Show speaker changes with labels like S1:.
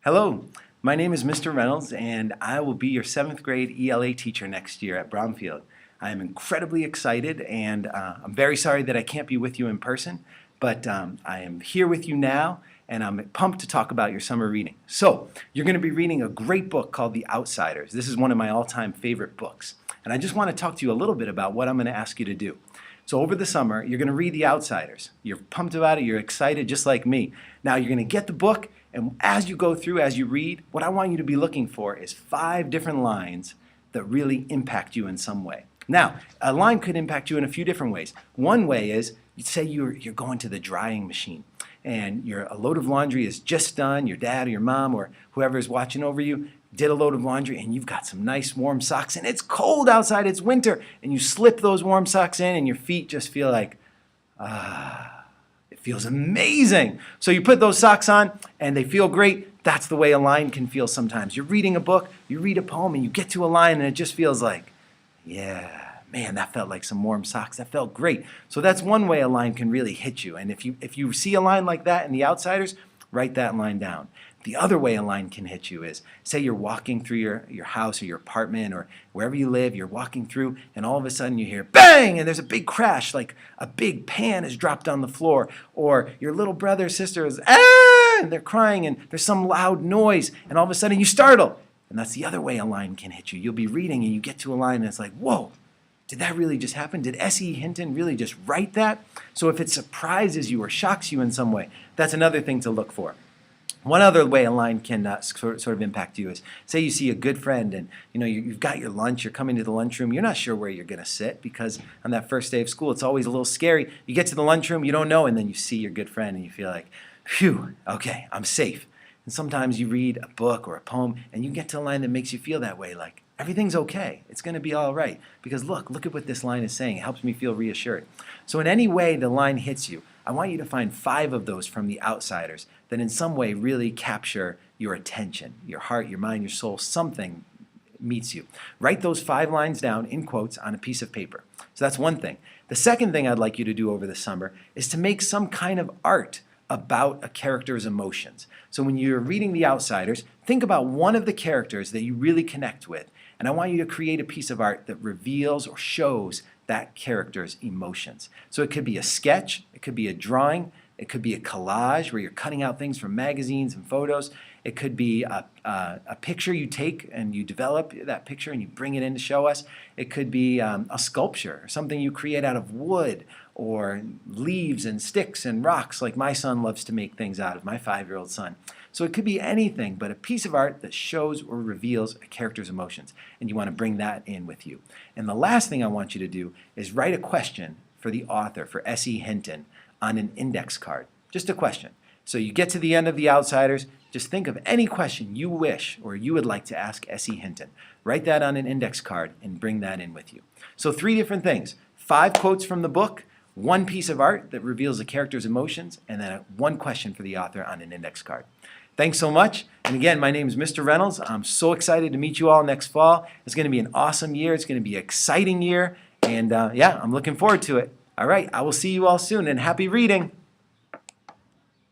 S1: Hello, my name is Mr. Reynolds and I will be your 7th grade ELA teacher next year at Bromfield. I am incredibly excited and I'm very sorry that I can't be with you in person, but I am here with you now and I'm pumped to talk about your summer reading. So, you're going to be reading a great book called The Outsiders. This is one of my all-time favorite books. And I just want to talk to you a little bit about what I'm going to ask you to do. So over the summer, you're going to read The Outsiders. You're pumped about it, you're excited just like me. Now you're going to get the book, and as you go through, as you read, what I want you to be looking for is 5 different lines that really impact you in some way. Now, a line could impact you in a few different ways. One way is, say you're going to the drying machine, and a load of laundry is just done, your dad or your mom or whoever is watching over you did a load of laundry and you've got some nice warm socks and it's cold outside, it's winter, and you slip those warm socks in and your feet just feel like, it feels amazing. So you put those socks on and they feel great. That's the way a line can feel sometimes. You're reading a book, you read a poem and you get to a line and it just feels like, yeah, man, that felt like some warm socks. That felt great. So that's one way a line can really hit you. And if you see a line like that in The Outsiders, write that line down. The other way a line can hit you is, say you're walking through your house or your apartment or wherever you live, you're walking through and all of a sudden you hear bang and there's a big crash, like a big pan is dropped on the floor, or your little brother or sister is and they're crying and there's some loud noise and all of a sudden you startle. And that's the other way a line can hit you. You'll be reading and you get to a line and it's like, whoa, did that really just happen? Did S.E. Hinton really just write that? So if it surprises you or shocks you in some way, that's another thing to look for. One other way a line can sort of impact you is, say you see a good friend and you've got your lunch, you're coming to the lunchroom, you're not sure where you're going to sit because on that first day of school it's always a little scary. You get to the lunchroom, you don't know, and then you see your good friend and you feel like, phew, okay, I'm safe. And sometimes you read a book or a poem and you get to a line that makes you feel that way, like everything's okay, it's going to be all right because look at what this line is saying, it helps me feel reassured. So in any way the line hits you, I want you to find 5 of those from The Outsiders that in some way really capture your attention, your heart, your mind, your soul, something meets you. Write those 5 lines down in quotes on a piece of paper. So that's one thing. The second thing I'd like you to do over the summer is to make some kind of art about a character's emotions. So when you're reading The Outsiders, think about one of the characters that you really connect with, and I want you to create a piece of art that reveals or shows that character's emotions. So it could be a sketch, it could be a drawing, it could be a collage where you're cutting out things from magazines and photos. It could be a picture you take and you develop that picture and you bring it in to show us. It could be a sculpture, something you create out of wood or leaves and sticks and rocks like my son loves to make things out of, my 5-year-old son. So it could be anything but a piece of art that shows or reveals a character's emotions, and you want to bring that in with you. And the last thing I want you to do is write a question for the author, for S.E. Hinton, on an index card. Just a question. So you get to the end of The Outsiders, just think of any question you wish or you would like to ask S.E. Hinton. Write that on an index card and bring that in with you. So 3 different things. 5 quotes from the book, 1 piece of art that reveals a character's emotions, and then 1 question for the author on an index card. Thanks so much. And again, my name is Mr. Reynolds. I'm so excited to meet you all next fall. It's going to be an awesome year. It's going to be an exciting year. And yeah, I'm looking forward to it. All right, I will see you all soon, and happy reading.